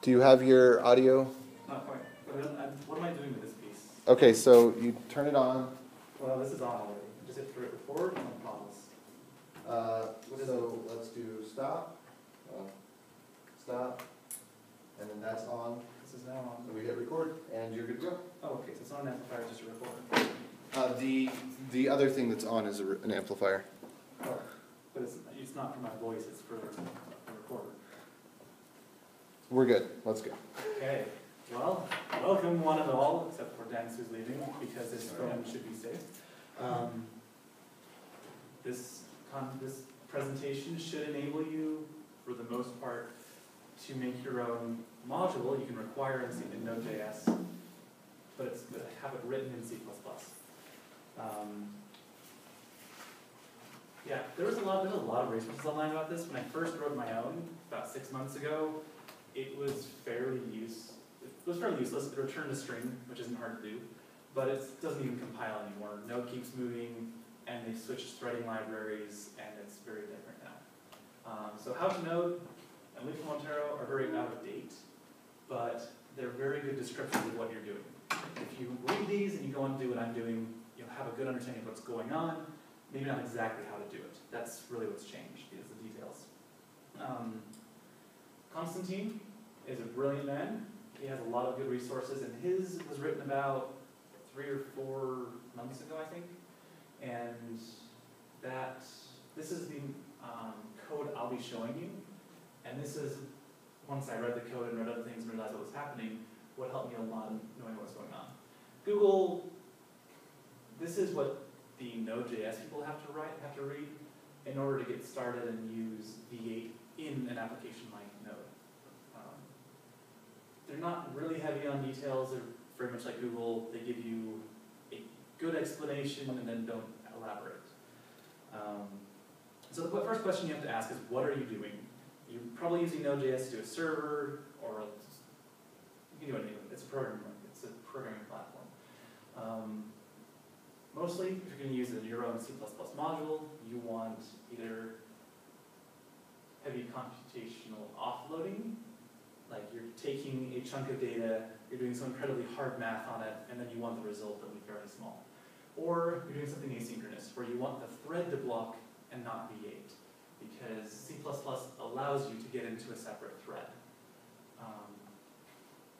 Do you have your audio? Not quite. What am I doing with this piece? Okay, so you turn it on. Well, this is on already. Just hit record and pause. So let's do stop, stop, and then that's on. This is now on. So we hit record, and you're good to go. Oh, okay. So it's not an amplifier, it's just a recorder. The other thing that's on is an amplifier. Oh, but it's not for my voice, it's for the recorder. We're good. Let's go. Okay. Well, welcome one and all, except for Dan who's leaving, because this phone should be safe. This presentation should enable you, for the most part, to make your own module. You can require in NodeJS, but it's have it written in C++. Yeah, there's a lot of resources online about this. When I first wrote my own about 6 months ago, it was fairly useless. It returned a string, which isn't hard to do, but it doesn't even compile anymore. Node keeps moving, and they switched threading libraries, and it's very different now. So how to Node and Leaf Montero are very out of date, but they're very good descriptions of what you're doing. If you read these and you go on to do what I'm doing, you'll have a good understanding of what's going on, maybe not exactly how to do it. That's really what's changed, is the details. Constantine is a brilliant man. He has a lot of good resources, and his was written about 3 or 4 months ago, I think. And this is the code I'll be showing you. And this is, once I read the code and read other things and realized what was happening, what helped me a lot in knowing what was going on. Google, this is what the Node.js people have to read in order to get started and use V8 in an application like Node. They're not really heavy on details. They're very much like Google. They give you a good explanation and then don't elaborate. So the first question you have to ask is, what are you doing? You're probably using Node.js to do a server, or you can do anything. It's a programming platform. Mostly, if you're going to use your own C++ module, you want either heavy computational offloading, like you're taking a chunk of data, you're doing some incredibly hard math on it, and then you want the result to be fairly small. Or you're doing something asynchronous, where you want the thread to block and not V8, because C++ allows you to get into a separate thread.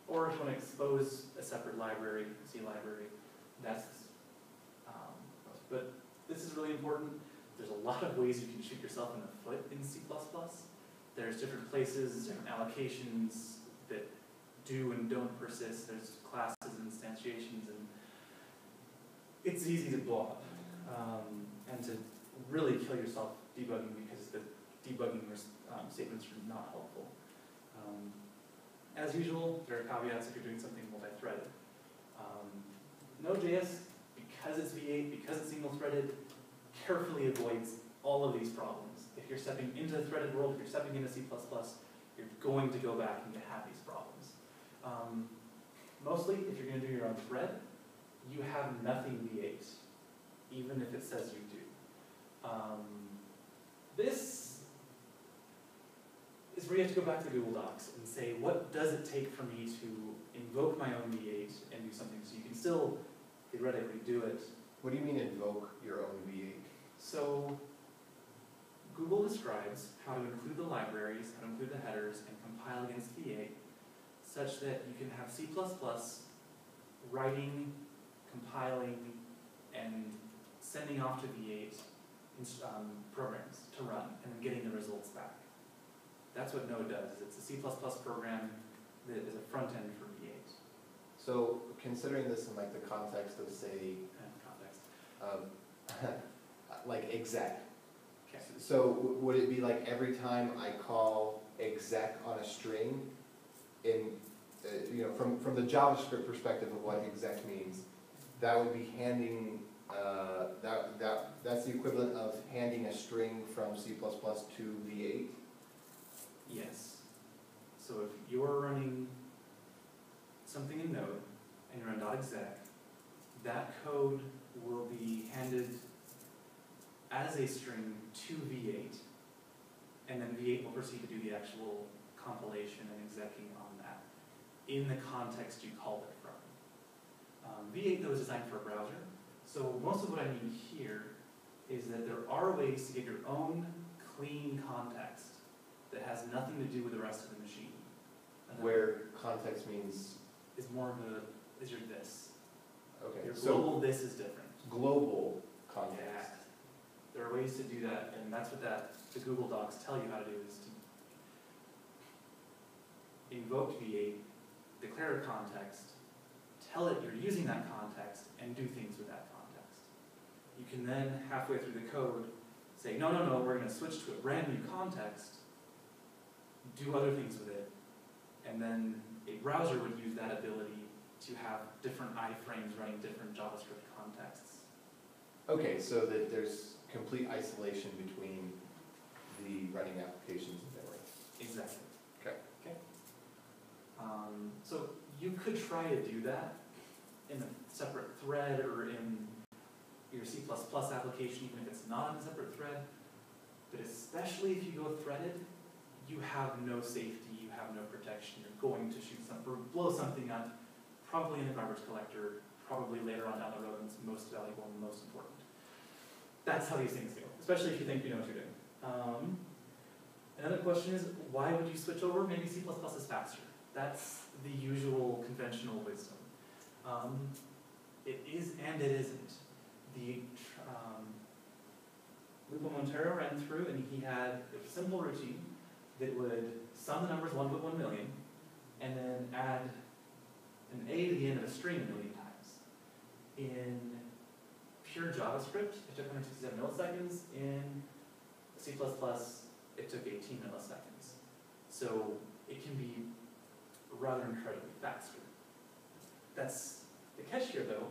Or if you want to expose a separate library, C library, but this is really important. There's a lot of ways you can shoot yourself in the foot in C++. There's different places, different allocations that do and don't persist. There's classes and instantiations, and it's easy to blow up and to really kill yourself debugging, because the debugging statements are not helpful. As usual, there are caveats if you're doing something multi-threaded. Node.js, because it's V8, because it's single-threaded, carefully avoids all of these problems. If you're stepping into the threaded world, if you're stepping into C++, you're going to go back and have these problems. Mostly, if you're going to do your own thread, you have nothing V8, even if it says you do. This is where you have to go back to Google Docs and say, what does it take for me to invoke my own V8 and do something? So you can still theoretically do it. What do you mean invoke your own V8? So Google describes how to include the libraries, how to include the headers, and compile against V8 such that you can have C++ writing, compiling, and sending off to V8 programs to run, and then getting the results back. That's what Node does. It's a C++ program that is a front end for V8. So considering this in like the context of, say, like exec. Okay. So would it be like every time I call exec on a string, in from the JavaScript perspective of what exec means, that would be handing that's the equivalent of handing a string from C++ to V8? Yes. So if you're running something in Node and you're on .exec, that code will be handed as a string to V8, and then V8 will proceed to do the actual compilation and execing on that. in the context you called it from. V8 though is designed for a browser, so most of what I mean here is that there are ways to get your own clean context that has nothing to do with the rest of the machine. And Where context means, is more of a, is your this. okay, Your so global this is different. global Yeah. context. There are ways to do that, and that's what the Google Docs tell you how to do, is to invoke V8, declare a context, tell it you're using that context, and do things with that context. You can then, halfway through the code, say, no, we're going to switch to a brand new context, do other things with it, and then a browser would use that ability to have different iframes running different JavaScript contexts. Okay, so that there's complete isolation between the running applications and memory. Exactly. Okay. Okay. So you could try to do that in a separate thread or in your C++ application, even if it's not in a separate thread. But especially if you go threaded, you have no safety, you have no protection. You're going to shoot something or blow something up, probably in a garbage collector, probably later on down the road when it's most valuable and most important. That's how these things go, especially if you think you know what you're doing. Another question is, why would you switch over? Maybe C++ is faster. That's the usual conventional wisdom. It is and it isn't. The Lupo Montero ran through and he had a simple routine that would sum the numbers 1 to 1 million and then add an A to the end of a string 1 million times. In pure JavaScript, it took 167 milliseconds. In C++, it took 18 milliseconds. So it can be rather incredibly faster. That's the catch here, though,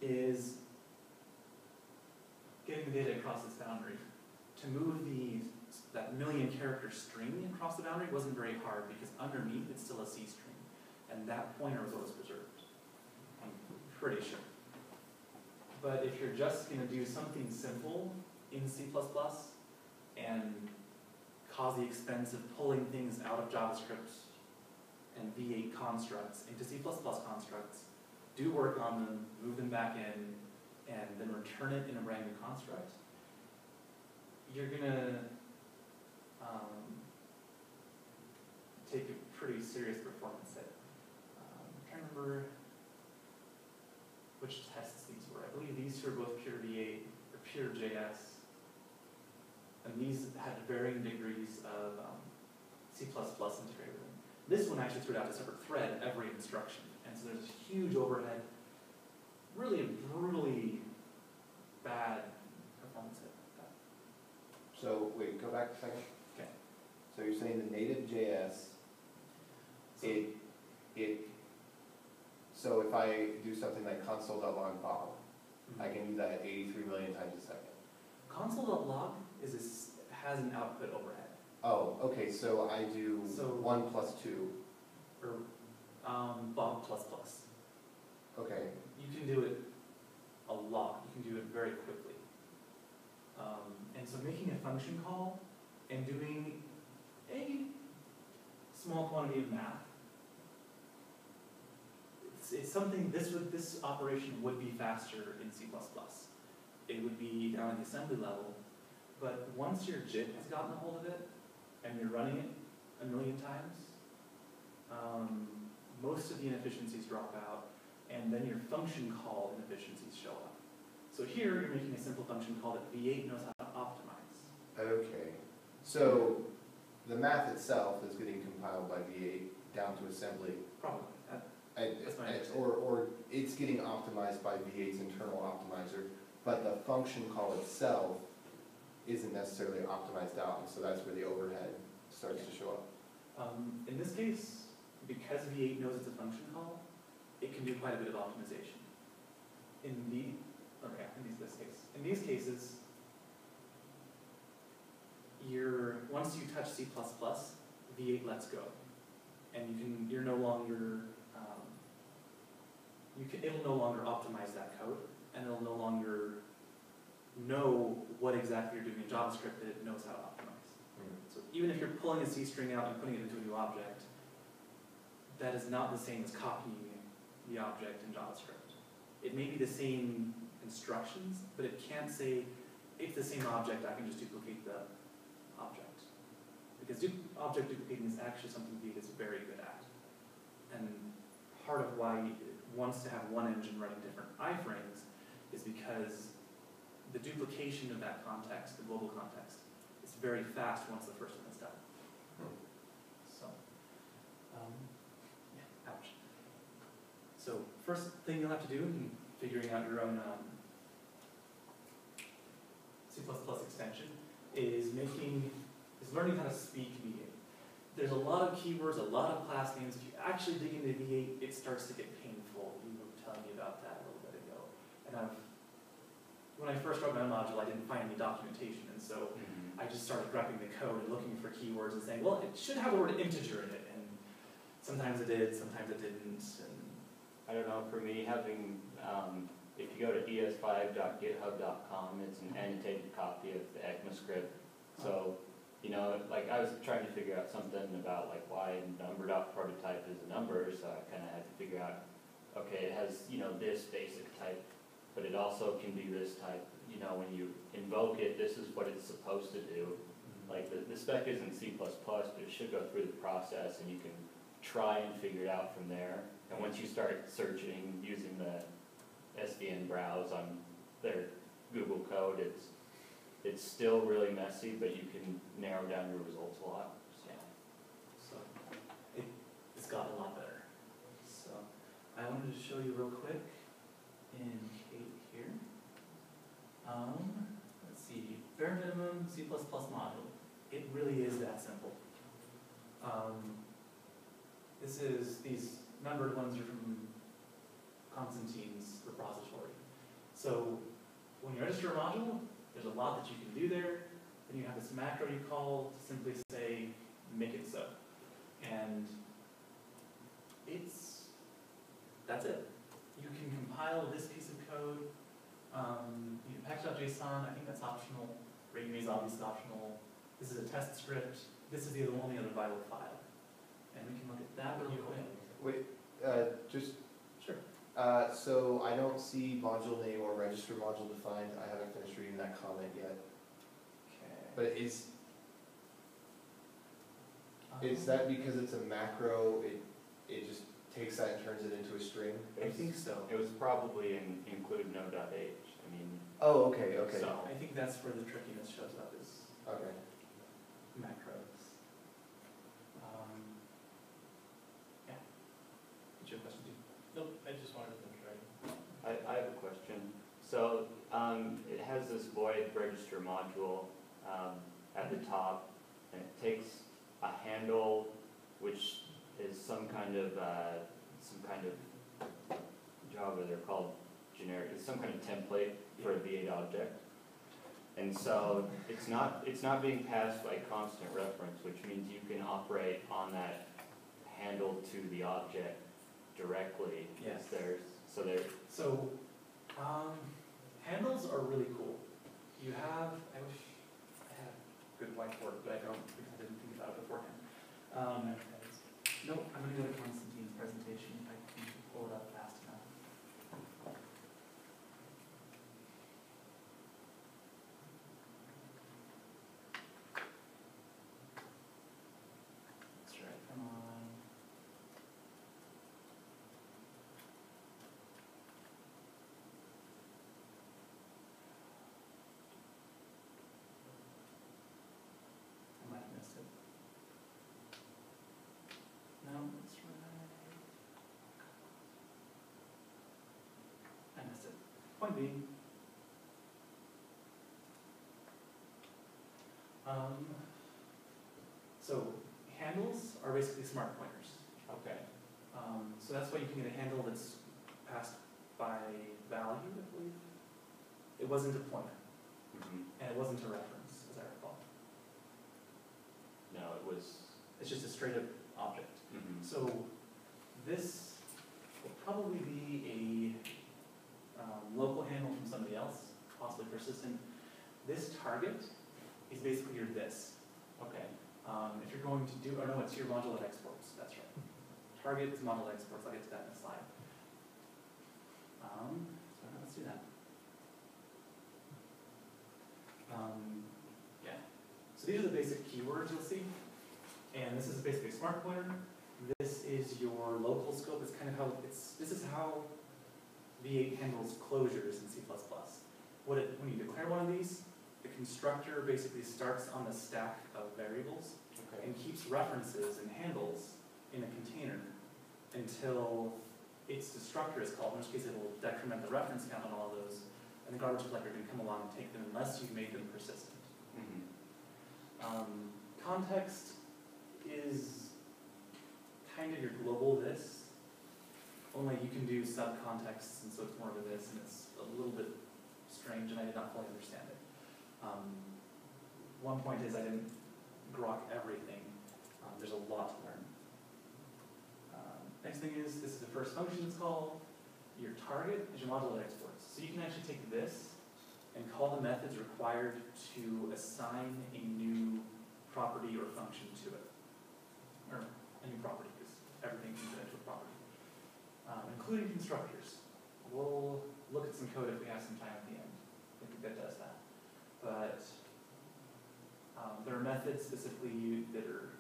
is getting the data across this boundary. To move that 1 million character string across the boundary wasn't very hard because underneath it's still a C string, and that pointer was always preserved. I'm pretty sure. But if you're just going to do something simple in C++ and cause the expense of pulling things out of JavaScript and V8 constructs into C++ constructs, do work on them, move them back in, and then return it in a brand new construct, you're going to take a pretty serious performance hit. I'm trying to remember which tests these were. I believe these two are both pure V8 or pure JS. And these had varying degrees of C++ integrated. This one actually threw out a separate thread every instruction. And so there's a huge overhead, really a brutally bad performance hit. So, wait, go back a second. Okay. So you're saying the native JS, so if I do something like console.log Bob, I can do that 83 million times a second. Console.log has an output overhead. Oh, okay, so I do 1 plus 2. Or Bob plus plus. Okay. You can do it a lot. You can do it very quickly. And so making a function call and doing a small quantity of math, it's something, this operation would be faster in C++. It would be down at the assembly level, but once your JIT has gotten a hold of it, and you're running it 1 million times, most of the inefficiencies drop out, and then your function call inefficiencies show up. So here, you're making a simple function call that V8 knows how to optimize. Okay. So the math itself is getting compiled by V8 down to assembly. Probably. That's my understanding. Or it's getting optimized by V8's internal optimizer, but the function call itself isn't necessarily optimized out, and so that's where the overhead starts to show up. In this case, because V8 knows it's a function call, it can do quite a bit of optimization. In these cases, once you touch C++, V8 lets go, and you're no longer it'll no longer optimize that code, and it'll no longer know what exactly you're doing in JavaScript that it knows how to optimize. So even if you're pulling a C string out and putting it into a new object, that is not the same as copying the object in JavaScript. It may be the same instructions, but it can't say, it's the same object, I can just duplicate the object. Because object duplicating is actually something Vite is very good at. And part of why it wants to have one engine running different iframes is because the duplication of that context, the global context, is very fast once the first one is done. So, yeah, ouch. So first thing you'll have to do in figuring out your own C++ extension is learning how to speak V8. There's a lot of keywords, a lot of class names. If you actually dig into V8, it starts to get painful. You were telling me about that a little bit ago. And when I first wrote my module, I didn't find any documentation, and so I just started grepping the code and looking for keywords and saying, well, it should have the word integer in it, and sometimes it did, sometimes it didn't. And I don't know, for me, having, if you go to es5.github.com, it's an annotated copy of the ECMAScript. So, you know, like I was trying to figure out something about like why number.prototype is a number, so I kind of had to figure out, okay, it has, you know, this basic type, but it also can do this type. You know, when you invoke it, this is what it's supposed to do. Like the spec isn't C++, but it should go through the process and you can try and figure it out from there. And once you start searching using the SVN browse on their Google code, it's still really messy, but you can narrow down your results a lot. So it's gotten a lot better. So I wanted to show you real quick in Kate here. Let's see, bare minimum C++ module. It really is that simple. These numbered ones are from Constantine's repository. So when you register a module, there's a lot that you can do there. Then you have this macro you call to simply say, make it so. And that's it. You can compile this piece of code. You can package.json, I think that's optional. README is obviously optional. This is a test script. This is the only other vital file. And we can look at that real quick. Wait, just. Sure. So I don't see module name or register module defined. I haven't finished reading that comment yet. Okay. But is that because it's a macro, it just takes that and turns it into a string? I think so. It was probably include node.h. I mean. Oh, okay. So I think that's where the trickiness shows up is Okay. macros. Yeah. Did you have a question too? Nope, I just wanted to try. I have a question. So it has this void register module at the top, and it takes a handle, which is some kind of Java. They're called generic. It's some kind of template for a V8 object, and so it's not being passed by constant reference, which means you can operate on that handle to the object directly. Yes. So handles are really cool. You have, I wish I had a good whiteboard, but I don't because I didn't think about it beforehand. Nope, I'm going to go to Constantine's presentation if I can pull it up fast enough. That's right, come on. I might have missed it. No, that's right. I missed it. Point being. So handles are basically smart pointers. okay. So that's why you can get a handle that's passed by value, I believe. It wasn't a pointer, and it wasn't a reference, as I recall. No, it was. It's just a straight up object. So this will probably be a local handle from somebody else, possibly persistent. This target is basically your this. Okay. If you're going to do, or no, it's your module of exports, that's right. target is model exports. I'll get to that in a slide. So let's do that. Yeah. So these are the basic keywords you'll see. And this is basically a smart pointer. This is your local scope. It's kind of how this is how V8 handles closures in C++. When you declare one of these, the constructor basically starts on the stack of variables and keeps references and handles in a container until its destructor is called, in which case it will decrement the reference count on all of those, and the garbage collector can come along and take them unless you've made them persistent. Context is kind of your global this, only you can do subcontexts, and so it's more of a this, and it's a little bit strange, and I did not fully understand it. One point is I didn't grok everything. There's a lot to learn. Next thing is, this is the first function it's called. Your target is your module exports. So you can actually take this and call the methods required to assign a new property or function to it. Or a new property, because everything can fit into a property. Including constructors. We'll look at some code if we have some time at the end. I think that does that. But there are methods specifically that are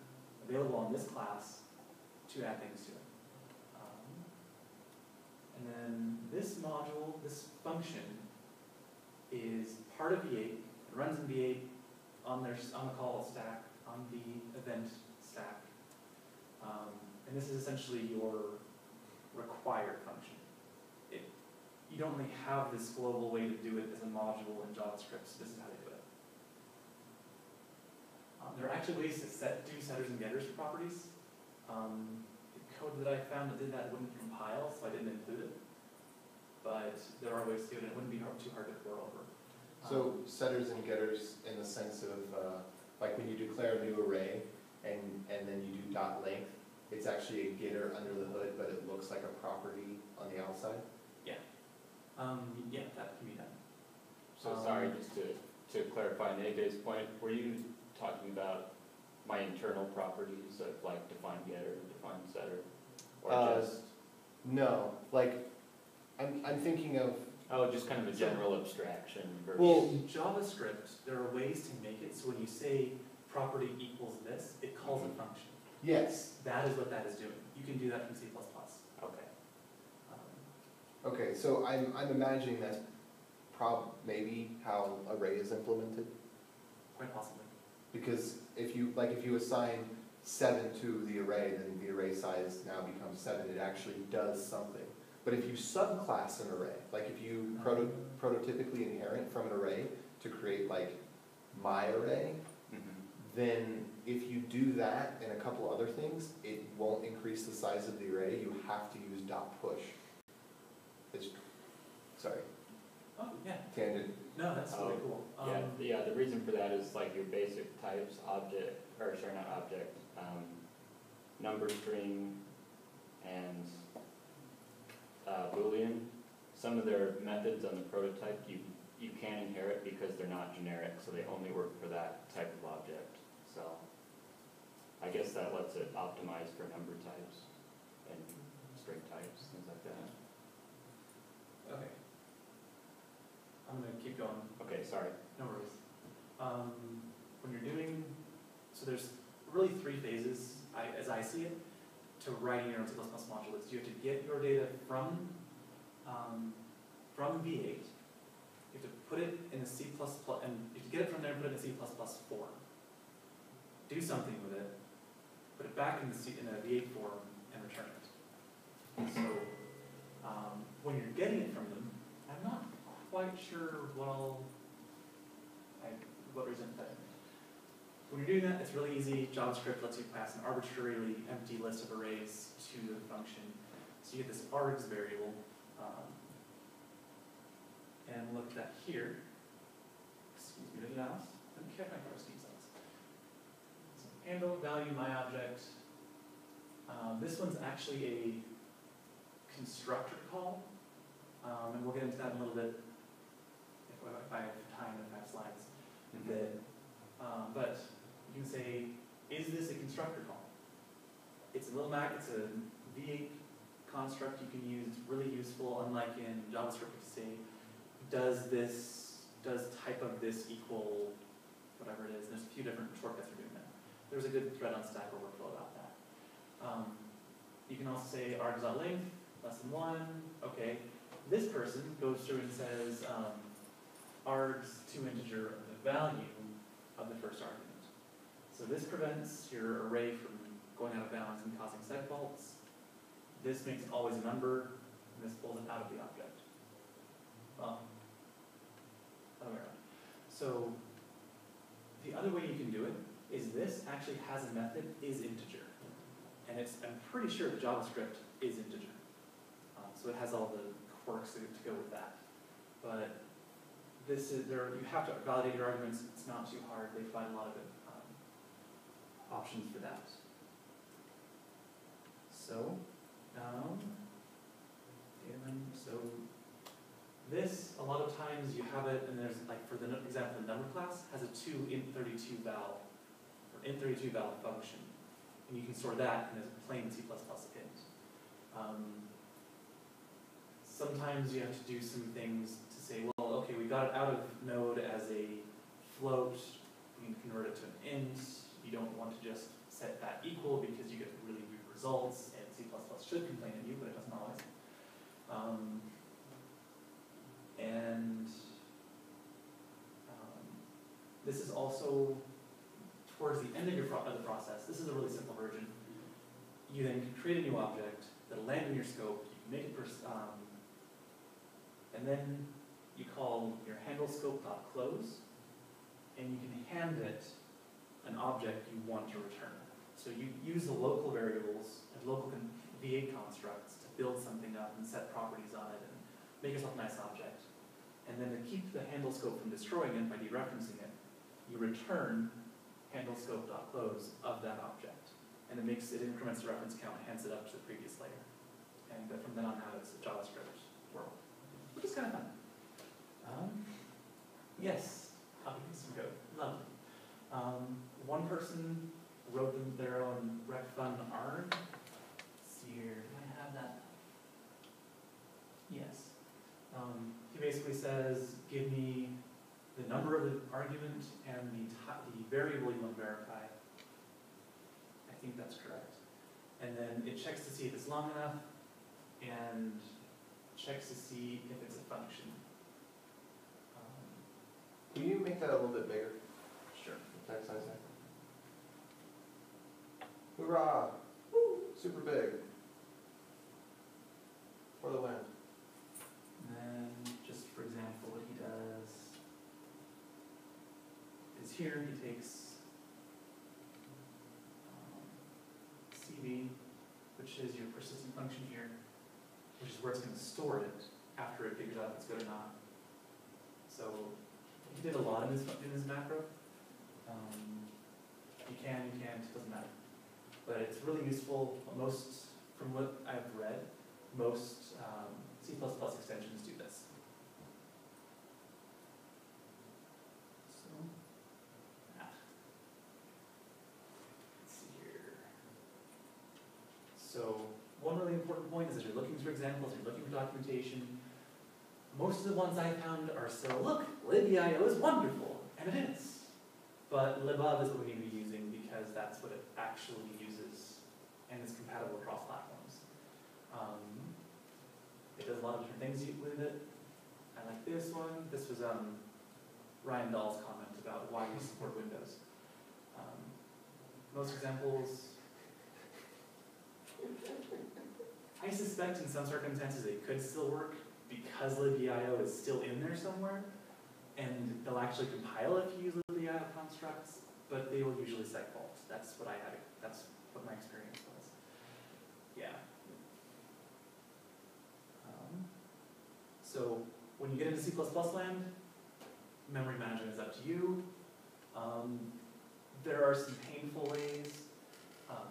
available on this class to add things to it. And then this module, this function, is part of V8. It runs in V8 on the call stack, on the event stack. And this is essentially your required function. You don't really have this global way to do it as a module in JavaScript, so this is how they do it. There are actually ways to do setters and getters for properties. The code that I found that did that wouldn't compile, so I didn't include it. But there are ways to do it, and it wouldn't be too hard to pour over. So setters and getters in the sense of, like when you declare a new array and then you do dot length, it's actually a getter under the hood, but it looks like a property on the outside? Yeah. Yeah, that can be done. So sorry, just to clarify on AJ's point, were you talking about my internal properties of like define getter, define setter, or just? No, like I'm thinking of. Oh, just kind of a general abstraction version. Well, in JavaScript, there are ways to make it so when you say property equals this, it calls a function. Yes. That is what that is doing. You can do that from C++. Okay. Okay, so I'm imagining that's maybe how array is implemented. Quite possibly. Because if you assign 7 to the array, then the array size now becomes 7. It actually does something. But if you subclass an array, like if you prototypically inherit from an array to create like my array, then if you do that and a couple other things, it won't increase the size of the array. You have to use .push. Sorry. Oh, yeah. Tangent. No, that's really cool. Yeah, the reason for that is like your basic types, object, or sorry, not object, number string and Boolean. Some of their methods on the prototype you can inherit because they're not generic, so they only work for that type of object. So I guess that lets it optimize for number types and string types, things like that. Okay. I'm going to keep going. Okay, sorry. No worries. When you're doing, so there's really 3 phases, as I see it, to writing your own C++ module. You have to get your data from V8. You have to put it in the C++, and you have to get it from there and put it in C++ form. Do something with it, put it back in a V8 form, and return it. So when you're getting it from them, I'm not quite sure what result that is. When you're doing that, it's really easy. JavaScript lets you pass an arbitrarily empty list of arrays to the function. So you get this args variable. And look at that here. Excuse me, did I mouse? Let me check my first details. So handle, value, my object. This one's actually a constructor call. And we'll get into that in a little bit if I have time and if I have slides. But you can say, is this a constructor call? It's a little it's a V8 construct you can use. It's really useful, unlike in JavaScript, to say, does type of this equal whatever it is. There's a few different shortcuts for doing that. There's a good thread on Stack Overflow about that. You can also say args.length, less than 1, okay. This person goes through and says args to integer of the value of the first argument. So this prevents your array from going out of bounds and causing seg faults. This makes it always a number, and this pulls it out of the object. Other way around. So the other way you can do it is this actually has a method is_integer. And I'm pretty sure the JavaScript is integer. So it has all the quirks to go with that. But this is you have to validate your arguments. It's not too hard. They find a lot of options for that. So, this, a lot of times you have it, and there's, like for the example, the number class has a toInt32 val, or int32 val function. And you can store that in a plain C++ int. Sometimes you have to do some things to say, well, okay, we got it out of Node as a float, we can convert it to an int. You don't want to just set that equal because you get really weird results, and C++ should complain at you, but it doesn't always. This is also towards the end of the process. This is a really simple version. You then can create a new object that'll land in your scope. You can make it and then you call your handle scope.close, and you can hand it an object you want to return. So you use the local variables and local V8 constructs to build something up and set properties on it and make yourself a nice object. And then to keep the handle scope from destroying it by dereferencing it, you return handle scope.close of that object. And it increments the reference count and hands it up to the previous layer. And from then on out, it's a JavaScript world, which is kind of fun. Yes, some code, lovely. One person wrote their own recfun arg. Let's see here, do I have that? Yes. He basically says, give me the number of the argument and the variable you want to verify. I think that's correct. And then it checks to see if it's long enough and checks to see if it's a function. Can you make that a little bit bigger? Sure. Text size there. Hoorah! Woo! Super big. For the win. And then, just for example, what he does is here he takes CV, which is your persistent function here, which is where it's going to store it after it figures out if it's good or not. So he did a lot in this macro. You can't, it doesn't matter. But it's really useful. From what I've read, most C++ extensions do this. Let's see here. So one really important point is that you're looking for examples, you're looking for documentation. Most of the ones I found are still, look, libio is wonderful, and it is. But libov is what we need to be using because that's what it actually uses and is compatible across platforms. It does a lot of different things with it. I like this one. This was Ryan Dahl's comment about why we support Windows. Most examples, I suspect in some circumstances it could still work because libio is still in there somewhere, and they'll actually compile if you use libio constructs, but they will usually seg fault. That's what that's what my experience was. Yeah. So when you get into C++ land, memory management is up to you. There are some painful ways.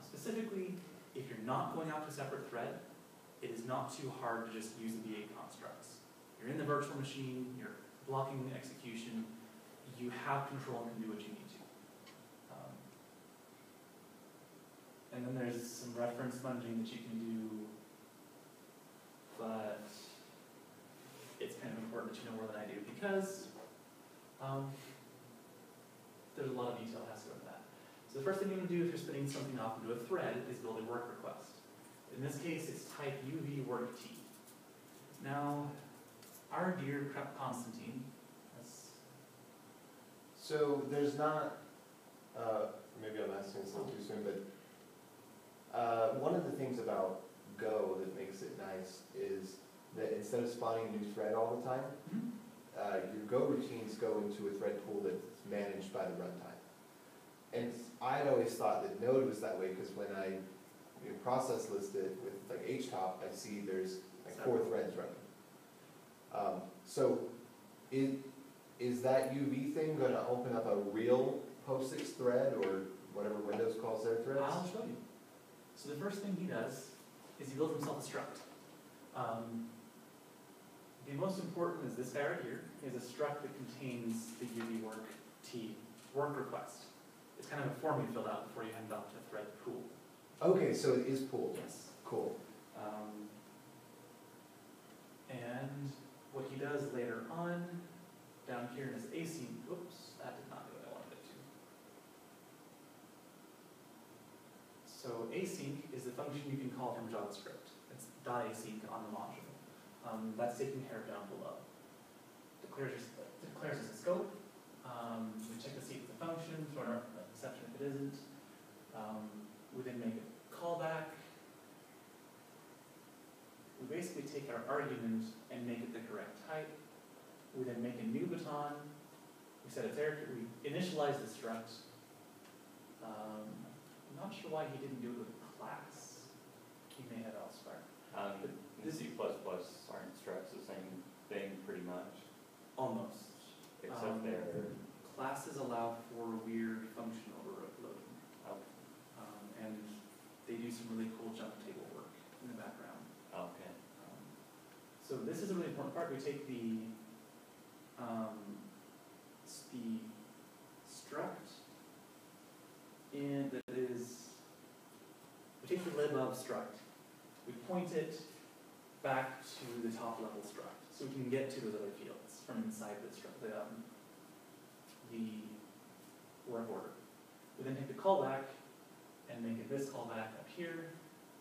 Specifically, if you're not going out to a separate thread, it is not too hard to just use the V8 constructs. You're in the virtual machine, you're blocking the execution, you have control and can do what you need to. And And then there's some reference munging that you can do, but it's kind of important that you know more than I do because there's a lot of detail that has to go into that. So the first thing you want to do if you're spinning something off into a thread is build a work request. In this case, it's type UV work T. Now, our dear Constantine, So there's not, maybe I'm asking this a little too soon, but one of the things about Go that makes it nice is that instead of spawning a new thread all the time, your Go routines go into a thread pool that's managed by the runtime. And I had always thought that Node was that way because when I process list it with like htop, I see there's like 4 threads running. So is that UV thing going to open up a real POSIX thread or whatever Windows calls their threads? I'll show you. So the first thing he does is he builds himself a struct. The most important is this guy right here. He has a struct that contains the UV work T work request. It's kind of a form you fill out before you hand it off to a thread pool. Okay, so it is pooled. Yes. Cool. And what he does later on, down here in his async, oops, that did not do what I wanted it to. So async is the function you can call from JavaScript. It's .async on the module. That's taken care of down below. Declares as a scope. We check to see if it's a function, throw an exception if it isn't. We then make a callback. We basically take our argument and make it the correct type. We then make a new baton. We set its array. We initialize the struct. I'm not sure why he didn't do it with class. He may have elsewhere. In C++, aren't structs the same thing pretty much? Almost. Except they're... Classes allow for weird function overloading. And they do some really cool jump table work in the background. Okay. So this is a really important part. We take the struct in that is, we take the lib of struct, we point it back to the top level struct, so we can get to those other fields from inside the struct, the work order. We then take the callback and make it this callback up here,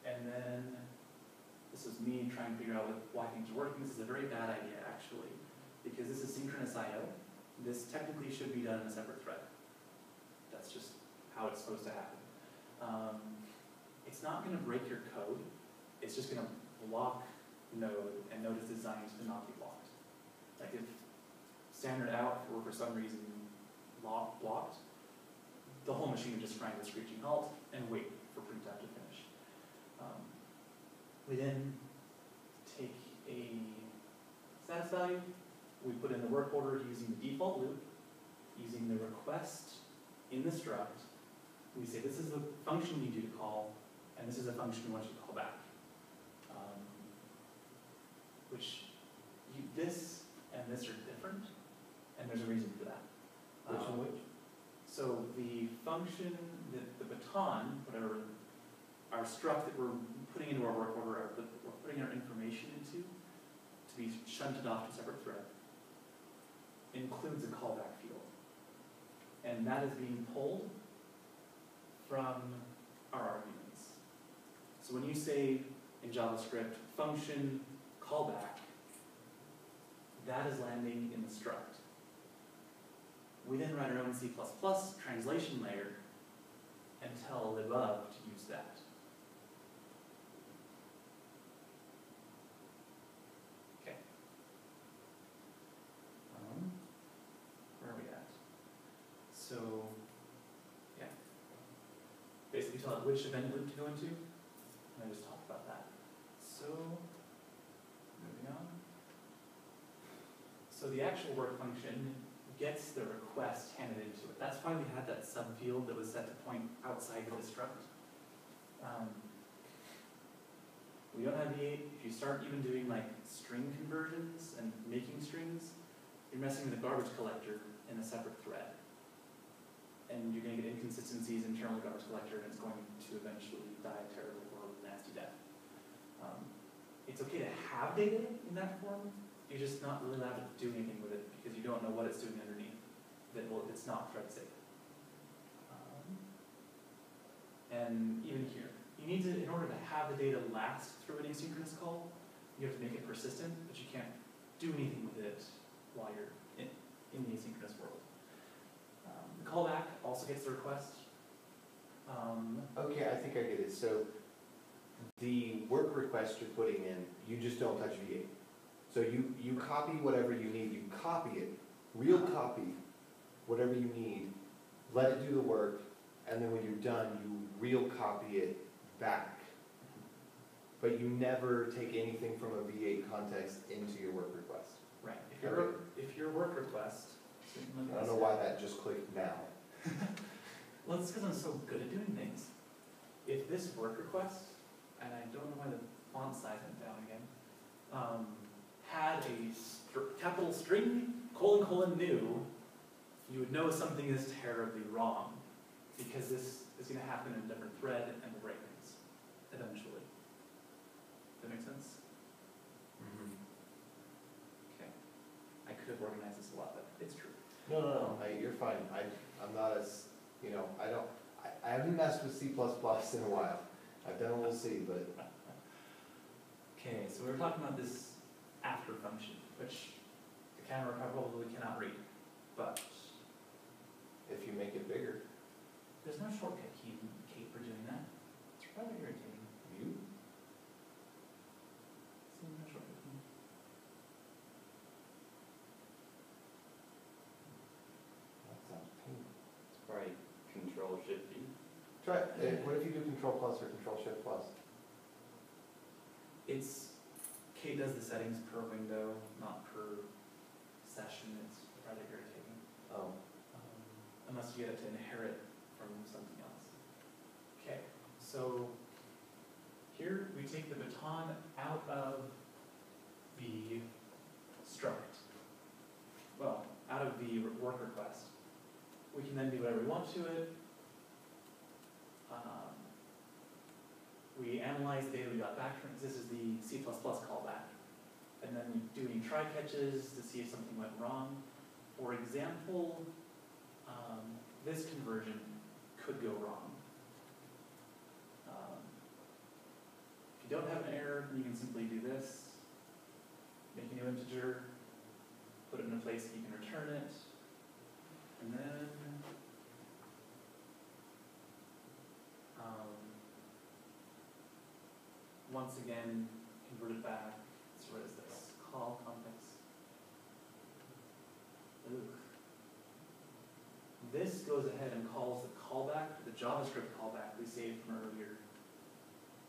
and then this is me trying to figure out why things are working. This is a very bad idea, actually, because this is synchronous I/O. This technically should be done in a separate thread. That's just how it's supposed to happen. It's not going to break your code. It's just going to block Node, and Node is designed to not be blocked. Like if standard out were for some reason blocked, the whole machine would just grind to a screeching halt and wait for printf to finish. We then take a status value, we put in the work order using the default loop, using the request in the struct. We say this is the function we need you to call, and this is a function we want you to call back. This and this are different, and there's a reason for that. Which and which? So the function, the baton, whatever, our struct that we're putting into our work order, that we're putting our information into, to be shunted off to a separate thread, includes a callback field. And that is being pulled from our arguments. So when you say in JavaScript, function callback, that is landing in the struct. We then write our own C++ translation layer and tell libov to use that. Okay. Where are we at? So, yeah. Basically tell it which event loop to go into, and I just talked about that. So, moving on. So the actual work function gets the request handed into it. That's why we had that subfield that was set to point outside of the struct. We don't have V8. If you start even doing like string conversions and making strings, you're messing with a garbage collector in a separate thread. and you're gonna get inconsistencies internal to garbage collector, and it's going to eventually die a terrible or nasty death. It's okay to have data in that form, you're just not really allowed to do anything with it because you don't know what it's doing underneath. It's not thread safe. And even here, you need to, in order to have the data last through an asynchronous call, you have to make it persistent, but you can't do anything with it while you're in the asynchronous world. The callback also gets the request. Okay, I think I get it. So the work request you're putting in, you just don't touch V8. So you copy whatever you need, you copy it, real copy whatever you need, let it do the work, and then when you're done, you real copy it back. But you never take anything from a V8 context into your work request. Right. If your work request, I don't know why that just clicked now. well, it's because I'm so good at doing things. If this work request, and I don't know why the font size went down again, had a capital string, : new, you would know something is terribly wrong, because this is going to happen in a different thread and will break things eventually. Does that make sense? Okay. I could have organized this a lot better. It's true. No, you're fine. I'm not as, I haven't messed with C++ in a while. I've done a little C, but. Okay, so we were talking about this after function, which the camera probably cannot read, but If you make it bigger. there's no shortcut key, Kate, for doing that. It's rather irritating. You? See, no shortcut key. That sounds painful. It's probably Control-Shift-D. Try, what if you do Control plus or Control Shift plus? Kate does the settings per window, not per session. It's rather irritating. Oh. Unless you get it to inherit from something else. Okay, so here we take the baton out of the struct. Well, out of the work request. We can then do whatever we want to it. We analyze data we got back from it. This is the C++ callback. And then we do any try catches to see if something went wrong. For example, this conversion could go wrong. If you don't have an error, you can simply do this. Make a new integer, put it in a place that you can return it, and then once again, convert it back. So what is this? Call context. Ooh. This goes ahead and calls the callback, the JavaScript callback we saved from earlier.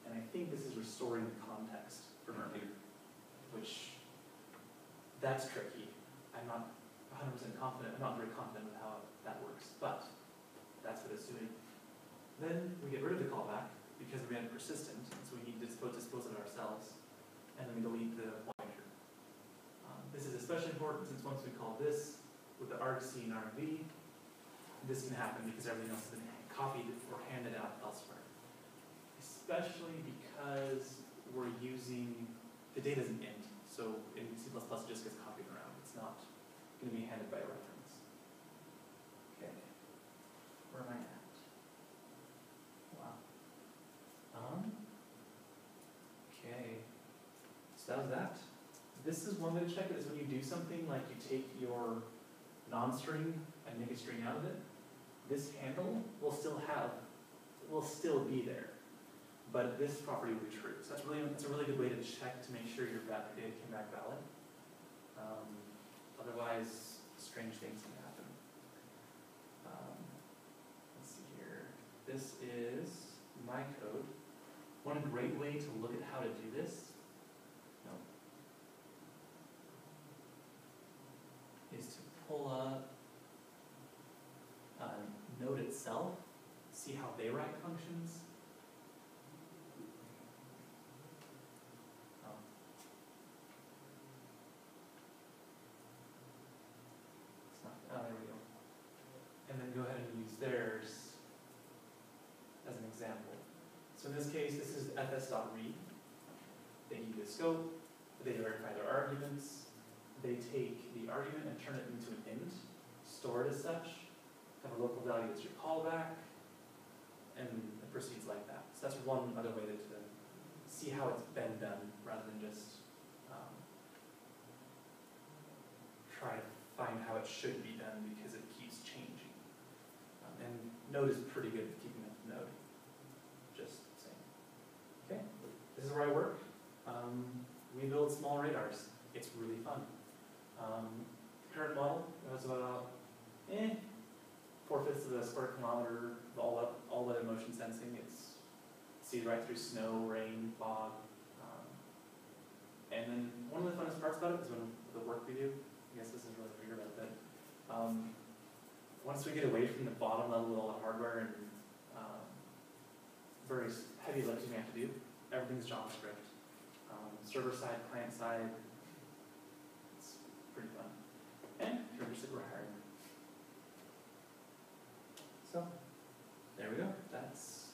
And I think this is restoring the context from earlier, which, that's tricky. I'm not 100% confident, I'm not very confident with how that works, but that's what it's doing. Then we get rid of the callback because we had persistent, so we need to dispose of it ourselves, and then we delete the pointer. This is especially important since once we call this with the argc and rv, this can happen because everything else has been copied or handed out elsewhere. Especially because we're using, the data is an int, so in C++ it just gets copied around. It's not going to be handed by a reference. Okay, where am I at? Wow. Okay, so that was that. This is one way to check it, is when you do something like you take your non-string and make a string out of it, this handle will still be there, but this property will be true. So that's a really good way to check to make sure your data came back valid. Otherwise, strange things can happen. Let's see here. This is my code. One great way to look at how to do this is to pull up Node itself, see how they write functions. There we go. And then go ahead and use theirs. read. They give you the scope, they verify their arguments, they take the argument and turn it into an int, store it as such, have a local value as your callback, and it proceeds like that. So that's one other way to see how it's been done, rather than just try to find how it should be done because it keeps changing. And Node is pretty good at keeping up with Node. Just saying. Okay, this is where I work. We build small radars. It's really fun. Current model was about 4/5 of a square kilometer, all weather motion sensing. It's sees right through snow, rain, fog. And then one of the funnest parts about it is when the work we do. I guess this is really weird about that. Once we get away from the bottom level of all the hardware and very heavy lifting we have to do, everything's JavaScript. Server side, client side, it's pretty fun. And if you're interested, we're hiring. So, there we go. That's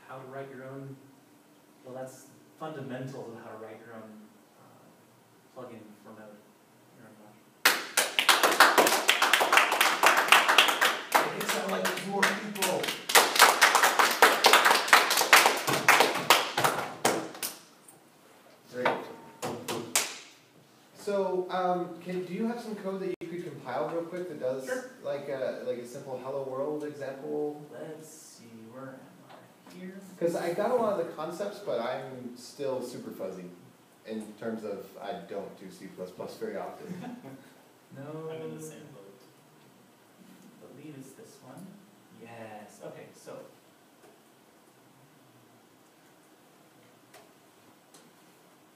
how to write your own, well, that's fundamentals of how to write your own plugin for Node. It sounds like there's more people. Great. So, do you have some code that you could compile real quick that does like a simple hello world example? Let's see, where am I? Here. Because I got a lot of the concepts, but I'm still super fuzzy in terms of I don't do C++ very often. No. I'm in the same boat. I believe it's this one. Yes. Okay, so.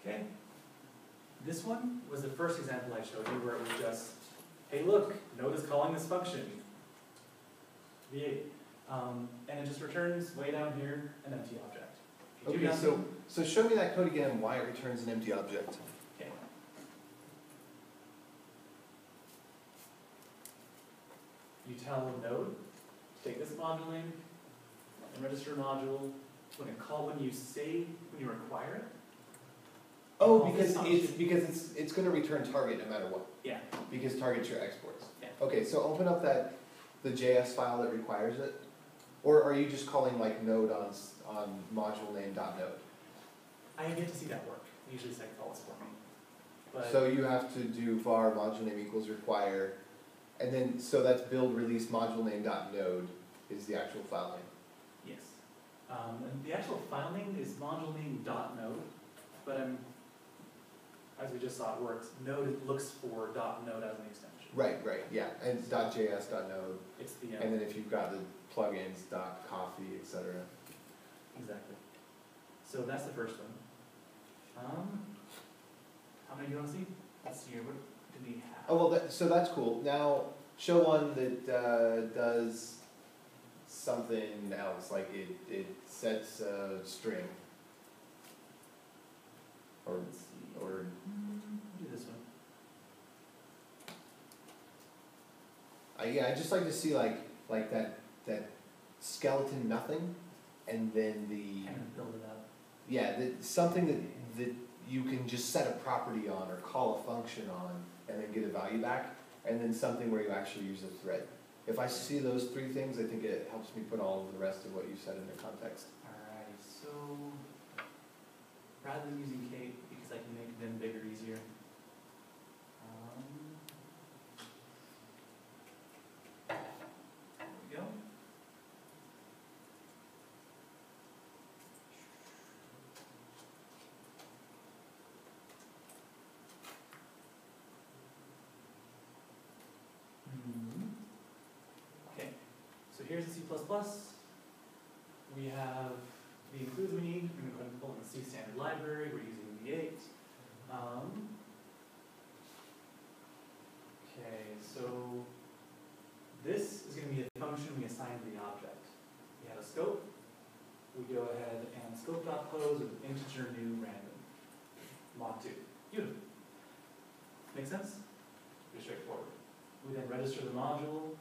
Okay. This one was the first example I showed you where it was just, hey look, Node is calling this function. V8. And it just returns way down here an empty object. If you do Okay, nothing- so show me that code again and why it returns an empty object. Okay. You tell Node, take this module name and register a module. When you require it. Oh, Call this because function. it's going to return target no matter what. Yeah. Because target's your exports. Yeah. Okay, so open up the JS file that requires it, or are you just calling like node on module name.node? I get to see that work. Usually Seg calls for me. But So you have to do var module name equals require, and then so that's build release module name.node is the actual file name. yes. And the actual file name is module name.node, but as we just saw it works, Node looks for .node as an extension. Right, yeah, and .js.node, It's the and then if you've got the plugins .coffee, etc. exactly. So that's the first one. How many do you want to see? Let's see here. What do we have? Oh well, so that's cool. Now show one that does something else, like it sets a string, or Let's see. or Do this one. I just like to see like that skeleton nothing, and then the Kind of build it up. something that you can just set a property on or call a function on, and then get a value back, and then something where you actually use a thread. If I see those three things, I think it helps me put all of the rest of what you said in their context. Alright, so rather than using Kate, because I can make them bigger easier. There we go. Okay, so here's the C++. We have the includes we need. We're going to go ahead and pull in the C standard library. We're using V8. Okay, so this is going to be a function we assign to the object. We have a scope. We go ahead and scope.close with integer new random. Mod2. Beautiful. Make sense? Pretty straightforward. We then register the module.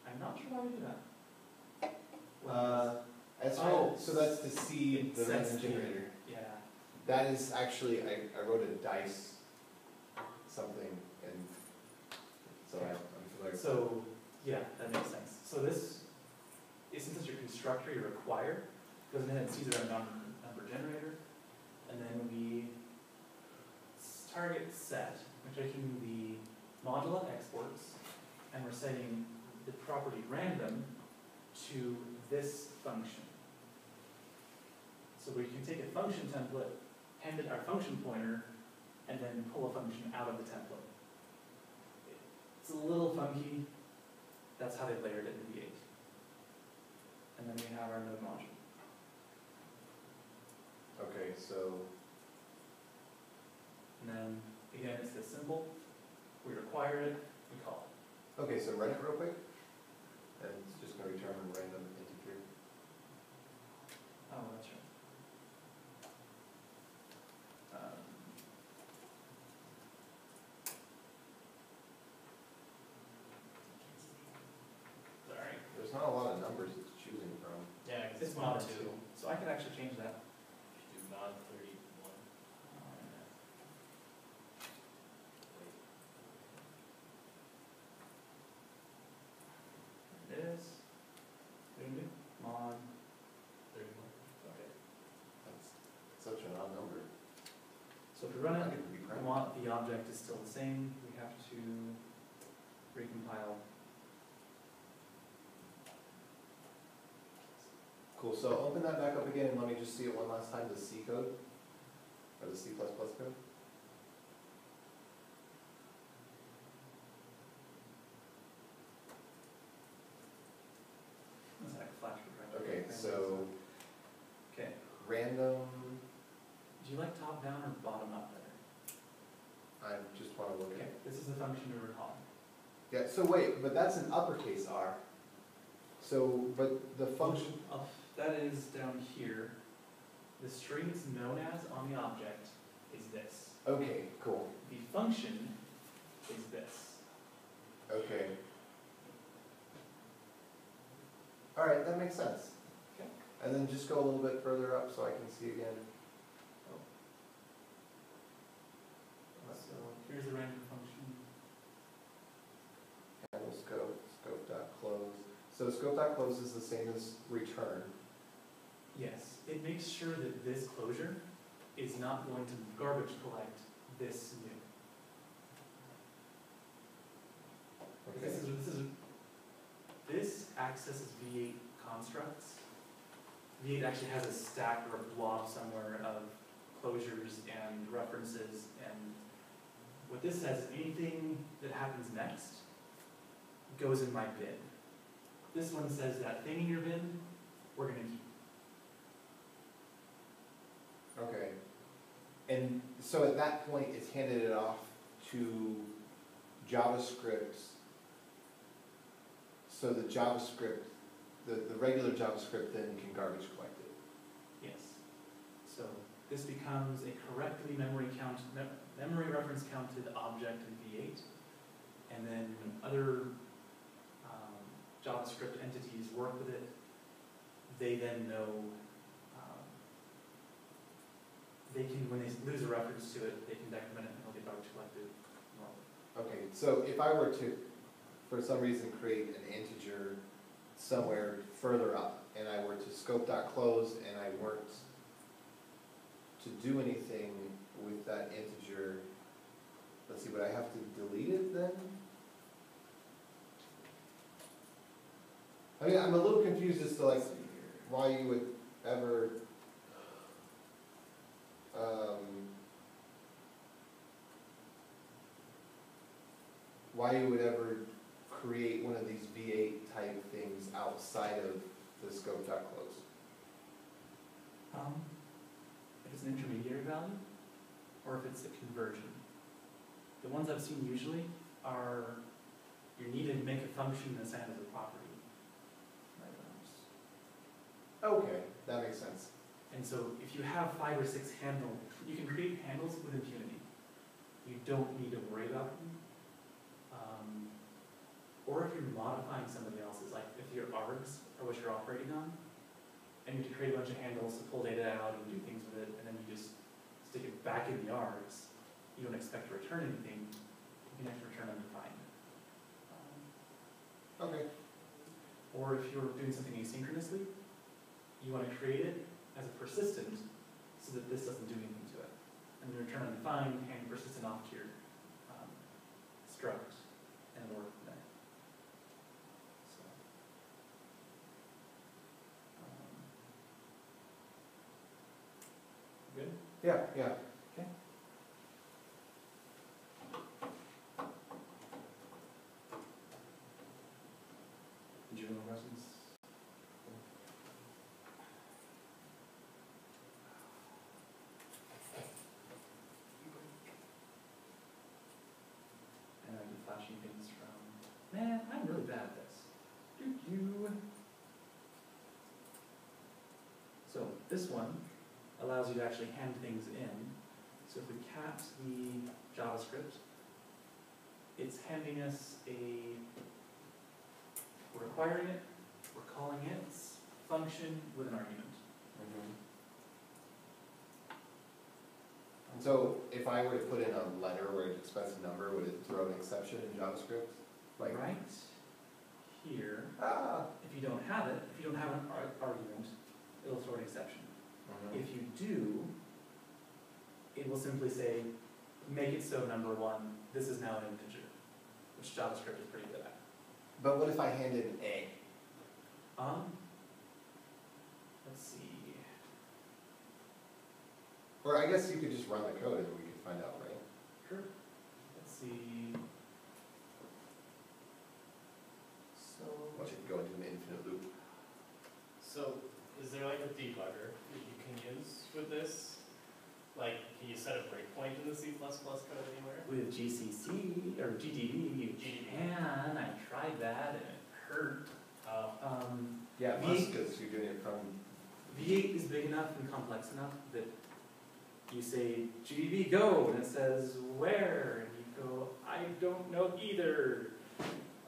I'm not sure why we do that. So that's to seed the It sets random generator. Yeah. That is actually, I wrote a dice something, and so I'm familiar. So, yeah, that makes sense. So this, since it's your constructor, you require, goes ahead and sees our number generator, and then we target set, we're taking the modulo exports, and we're setting the property random to this function. So we can take a function template, hand it our function pointer, and then pull a function out of the template. It's a little funky. That's how they layered it in V8. And then we have our node module. Okay, so, And then, again, it's this simple. We require it, we call it. okay, so run it real quick, and it's just gonna return a random integer. Oh, that's right. Sorry. There's not a lot of numbers it's choosing from. Yeah, 'cause It's mod mod 2. 2. So I could actually change that. If you do mod 31. It is. What do you do? Mod. 31. Okay. That's such an odd number. So if we run I it, could be we proud. want the object is still the same. We have to recompile. Cool, so open that back up again and let me just see it one last time, the C code, or the C++ code. Is that a flash refresh? Okay, so Okay. random, Do you like top down or bottom up better? I just wanna look Okay, at. this is the function we were calling. Yeah, so wait, but that's an uppercase R. So, but the function, That is down here. The string it's known as on the object is this. okay, cool, The function is this. okay. All right, that makes sense. Okay. And then just go a little bit further up so I can see again. So here's the random function. Handle scope, scope.close. So scope.close is the same as return. Yes, it makes sure that this closure is not going to garbage collect this new. Okay. This accesses V8 constructs. V8 actually has a stack or a blob somewhere of closures and references, and what this says is anything that happens next goes in my bin. This one says that thing in your bin, we're gonna keep. Okay. And so at that point, it's handed it off to JavaScript. So the JavaScript, the regular JavaScript then can garbage collect it. Yes. So this becomes a correctly memory reference counted object in V8, and then other JavaScript entities work with it. They then know, they can, when they lose a reference to it, they can decrement it and it'll get garbage collected normally. Okay, so if I were to, for some reason, create an integer somewhere further up, and I were to scope.close, and I weren't to do anything with that integer, let's see, would I have to delete it then? I mean, I'm a little confused as to like why you would ever create one of these V8 type things outside of the scope.close. If it's an intermediary value, or if it's a conversion. The ones I've seen usually are, you need to make a function and assign it as a property. Okay, that makes sense. And so if you have 5 or 6 handles, you can create handles with impunity. You don't need to worry about them. Or if you're modifying somebody else's, like if your args are what you're operating on, and you have to create a bunch of handles to pull data out and do things with it, and then you just stick it back in the args. You don't expect to return anything. You can actually return undefined. Okay. Or if you're doing something asynchronously, you want to create it as a persistent so that this doesn't do anything to it. And then return undefined, hand persistent off to your struct, and it'll work from there. So, good? Yeah, yeah. Okay. Did you have any questions? And I do flashing things from, man, I'm really bad at this. So this one allows you to actually hand things in. So if we cat the JavaScript, it's handing us we're requiring it, we're calling its function with an argument. So if I were to put in a letter where it expects a number, would it throw an exception in JavaScript? Like, Right here, ah. if you don't have it, if you don't have an argument, it'll throw an exception. If you do, it will simply say, make it so number one, this is now an integer, which JavaScript is pretty good at. But what if I handed an A? Let's see. Or I guess you could just run the code and we could find out, right? Sure. Let's see. So. Watch it go into an infinite loop. So, is there like a debugger that you can use with this? Like, can you set a breakpoint in the C++ code anywhere? With GCC or GDB, you can. I tried that and it hurt. Yeah, V8 must, because you're doing it from... V8 is big enough and complex enough that you say, GDB go, and it says, where? And you go, I don't know either.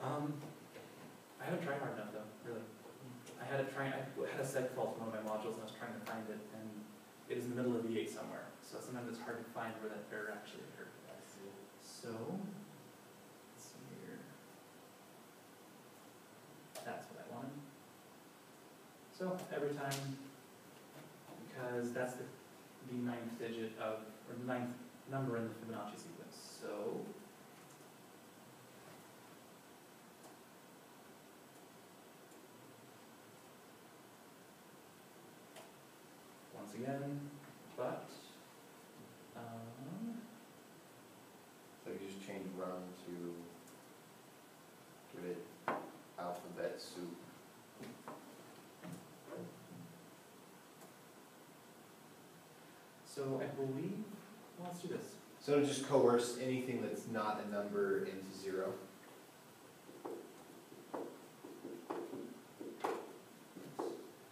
I haven't tried hard enough though, really. I had a seg fault in one of my modules and I was trying to find it, and it is in the middle of V8 somewhere. So sometimes it's hard to find where that error actually occurred. I see. So, let's see here. That's what I wanted. So every time, because that's the ninth digit of, or the ninth number in the Fibonacci sequence. So, once again, but, So you just change run to give it alphabet soup. so I believe, well, let's do this. So it'll just coerce anything that's not a number into 0.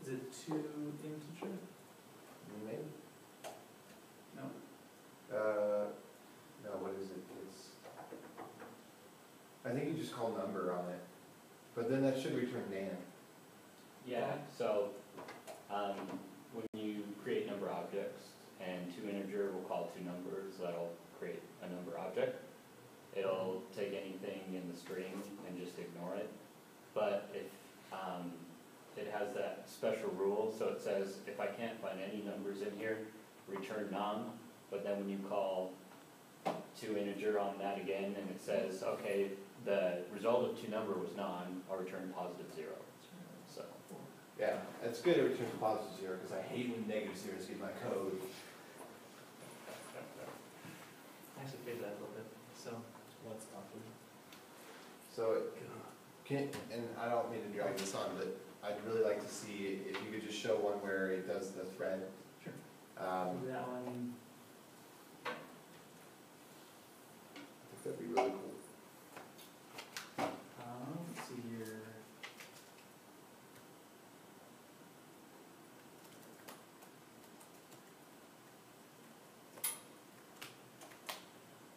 Is it 2 integer? Maybe? No. No, what is it? It's... I think you just call number on it. But then that should return nan. Yeah, so, when you create number objects, and toInteger will call two numbers, that'll create a number object. It'll take anything in the string and just ignore it. But if it has that special rule, so it says if I can't find any numbers in here, return none. But then when you call toInteger on that again, and it says, okay, the result of toNumber was non, I'll return positive 0. So. Yeah, it's good it returns positive 0 because I hate when negative zeros get my code. I actually figured that a little bit, so. What's often? So, and I don't mean to drag this on, but I'd really like to see if you could just show one where it does the thread. Sure. Do That one, I think that'd be really cool. let's see here.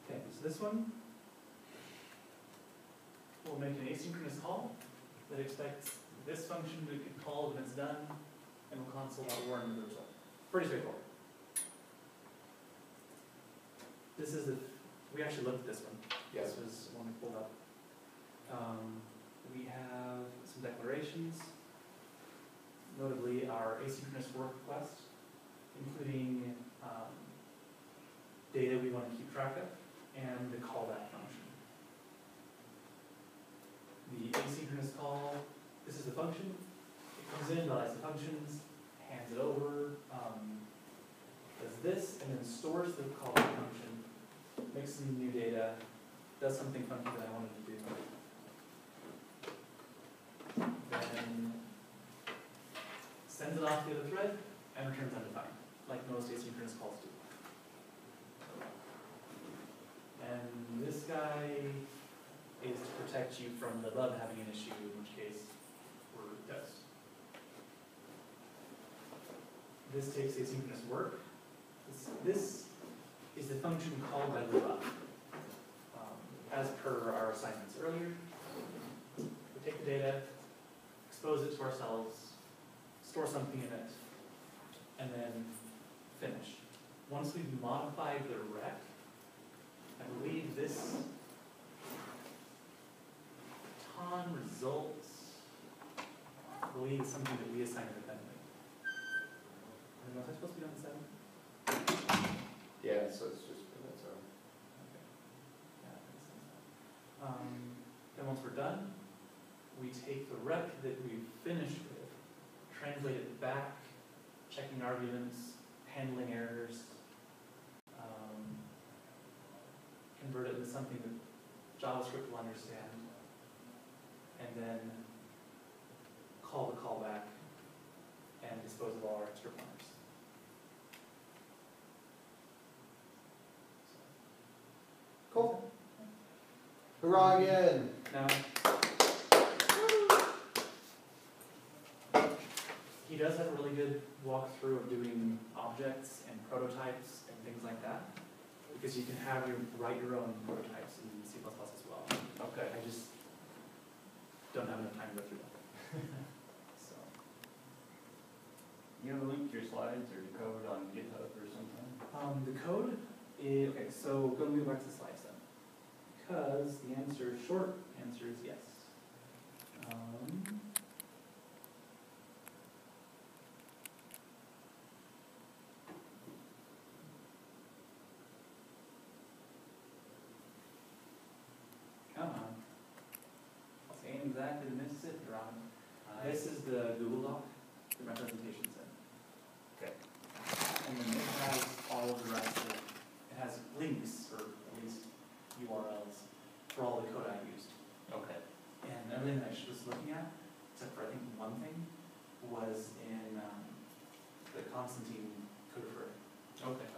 Okay, so this one will make an asynchronous call that expects this function to get called when it's done, and we'll console.warn the result. Pretty straightforward. This is we actually looked at this one. Yes. This was one we pulled up. We have some declarations, notably our asynchronous work request, including data we want to keep track of, and the callback function. The asynchronous call, this is the function. It comes in, validates the functions, hands it over, does this, and then stores the callback function, makes some new data, does something funky that I wanted to do. Then sends it off to the other thread and returns undefined, like most asynchronous calls do. And this guy is to protect you from the bug having an issue, in which case we're toast. This takes asynchronous work. This is the function called by the bug. As per our assignments earlier, we take the data, expose it to ourselves, store something in it, and then finish. Once we've modified the rec, I believe this ton results, I believe is something that we assign independently. I don't know, is that supposed to be on the 7th? Yeah, so it's just, that's all. Okay. Yeah, that makes sense. Then once we're done, we take the rec that we've finished with, translate it back, checking arguments, handling errors, convert it into something that JavaScript will understand, and then call the callback and dispose of all our extra pointers. Cool. Hurrah again. Now, he does have a really good walkthrough of doing objects and prototypes and things like that, because you can write your own prototypes in C++ as well. Okay. I just don't have enough time to go through that. So, You have a link to your slides or the code on GitHub or something? the code is, okay, so go move back to the slides then. Because the short answer is yes. Come on. Same exactly, missed it, you're on. This is the Google Doc that my presentation's in. Okay. And then it has all of the rest of it. It has links, or at least URLs, for all the code I used. Okay. And everything that I was looking at, except for I think one thing, was in the Constantine code array. Okay.